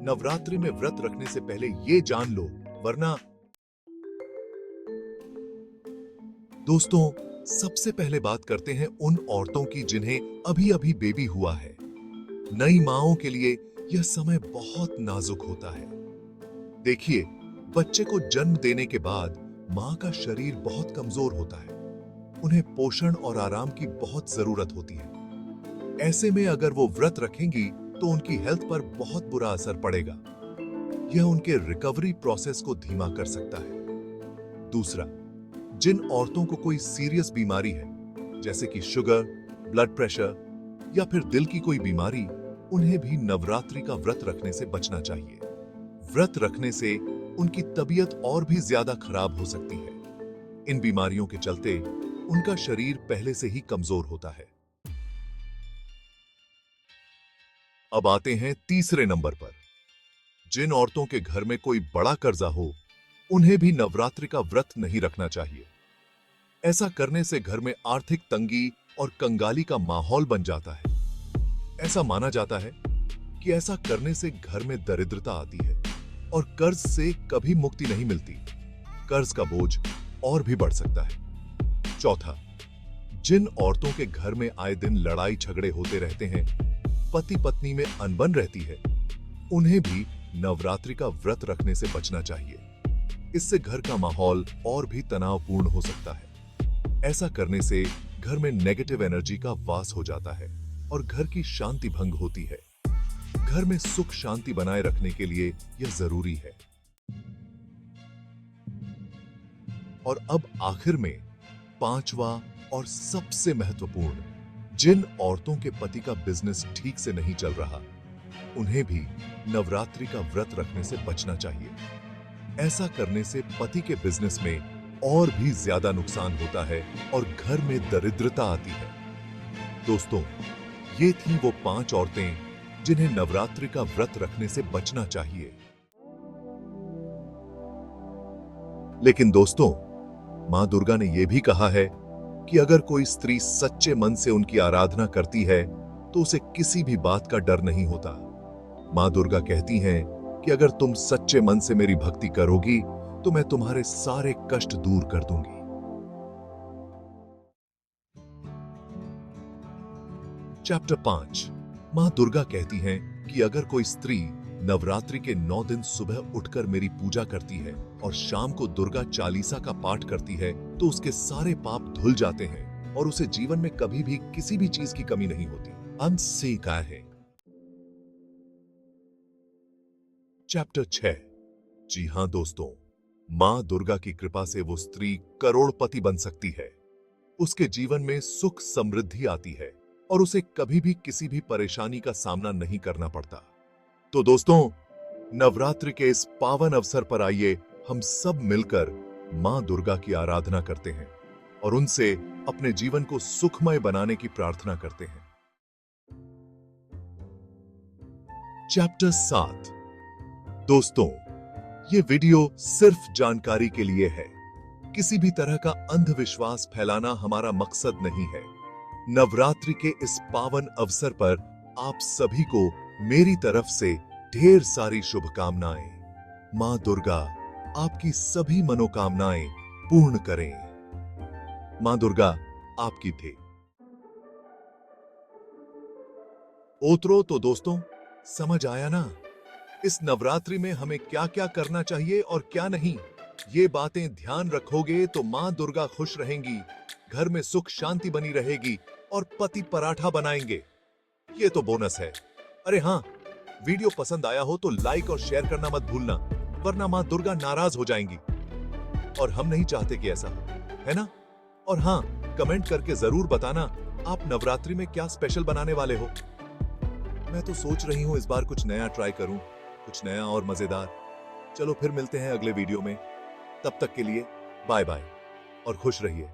नवरात्रि में व्रत रखने से पहले ये जान लो, वरना। दोस्तों, सबसे पहले बात करते हैं उन औरतों की जिन्हें अभी अभी बेबी हुआ है। नई मांओं के लिए यह समय बहुत नाजुक होता है। देखिए, बच्चे को जन्म देने के बाद मां का शरीर बहुत कमजोर होता है। उन्हें पोषण और आराम की बहुत जरूरत होती है। ऐसे में अगर वो व्रत रखेंगी तो उनकी हेल्थ पर बहुत बुरा असर पड़ेगा। यह उनके रिकवरी प्रोसेस को धीमा कर सकता है। दूसरा, जिन औरतों को कोई सीरियस बीमारी है, जैसे कि शुगर, ब्लड प्रेशर या फिर दिल की कोई बीमारी, उन्हें भी नवरात्रि का व्रत रखने से बचना चाहिए। व्रत रखने से उनकी तबीयत और भी ज्यादा खराब हो सकती है। इन बीमारियों के चलते उनका शरीर पहले से ही कमजोर होता है। अब आते हैं तीसरे नंबर पर। जिन औरतों के घर में कोई बड़ा कर्जा हो, उन्हें भी नवरात्रि का व्रत नहीं रखना चाहिए। ऐसा करने से घर में आर्थिक तंगी और कंगाली का माहौल बन जाता है। ऐसा माना जाता है कि ऐसा करने से घर में दरिद्रता आती है और कर्ज से कभी मुक्ति नहीं मिलती। कर्ज का बोझ और भी बढ़ सकता है। चौथा, जिन औरतों के घर में आए दिन लड़ाई झगड़े होते रहते हैं, पति पत्नी में अनबन रहती है, उन्हें भी नवरात्रि का व्रत रखने से बचना चाहिए। इससे घर का माहौल और भी तनावपूर्ण हो सकता है। ऐसा करने से घर में नेगेटिव एनर्जी का वास हो जाता है और घर की शांति भंग होती है। घर में सुख शांति बनाए रखने के लिए यह जरूरी है। और अब आखिर में पांचवा और सबसे महत्वपूर्ण, जिन औरतों के पति का बिजनेस ठीक से नहीं चल रहा, उन्हें भी नवरात्रि का व्रत रखने से बचना चाहिए। ऐसा करने से पति के बिजनेस में और भी ज्यादा नुकसान होता है और घर में दरिद्रता आती है। दोस्तों, ये थी वो 5 औरतें जिन्हें नवरात्रि का व्रत रखने से बचना चाहिए। लेकिन दोस्तों, मां दुर्गा ने यह भी कहा है कि अगर कोई स्त्री सच्चे मन से उनकी आराधना करती है तो उसे किसी भी बात का डर नहीं होता। मां दुर्गा कहती हैं कि अगर तुम सच्चे मन से मेरी भक्ति करोगी तो मैं तुम्हारे सारे कष्ट दूर कर दूंगी। चैप्टर 5। मां दुर्गा कहती हैं कि अगर कोई स्त्री नवरात्रि के 9 दिन सुबह उठकर मेरी पूजा करती है और शाम को दुर्गा चालीसा का पाठ करती है तो उसके सारे पाप धुल जाते हैं और उसे जीवन में कभी भी किसी भी चीज की कमी नहीं होती। अंत से कहा है। चैप्टर 6। जी हां दोस्तों, मां दुर्गा की कृपा से वो स्त्री करोड़पति बन सकती है। उसके जीवन में सुख समृद्धि आती है और उसे कभी भी किसी भी परेशानी का सामना नहीं करना पड़ता। तो दोस्तों, नवरात्रि के इस पावन अवसर पर आइए हम सब मिलकर मां दुर्गा की आराधना करते हैं और उनसे अपने जीवन को सुखमय बनाने की प्रार्थना करते हैं। चैप्टर 7। दोस्तों, ये वीडियो सिर्फ जानकारी के लिए है। किसी भी तरह का अंधविश्वास फैलाना हमारा मकसद नहीं है। नवरात्रि के इस पावन अवसर पर आप सभी को मेरी तरफ से ढेर सारी शुभकामनाएं। मां दुर्गा आपकी सभी मनोकामनाएं पूर्ण करें। मां दुर्गा आपकी थे। ओतरो तो दोस्तों, समझ आया ना? इस नवरात्रि में हमें क्या क्या करना चाहिए और क्या नहीं। ये बातें ध्यान रखोगे तो मां दुर्गा खुश रहेंगी, घर में सुख शांति बनी रहेगी और पति पराठा बनाएंगे। ये तो बोनस है। अरे हां, वीडियो पसंद आया हो तो लाइक और शेयर करना मत भूलना, वरना मां दुर्गा नाराज हो जाएंगी और हम नहीं चाहते कि ऐसा हो, है ना? और हां, कमेंट करके जरूर बताना आप नवरात्रि में क्या स्पेशल बनाने वाले हो। मैं तो सोच रही हूं इस बार कुछ नया ट्राई करूं, कुछ नया और मजेदार। चलो फिर मिलते हैं अगले वीडियो में। तब तक के लिए बाय बाय और खुश रहिए।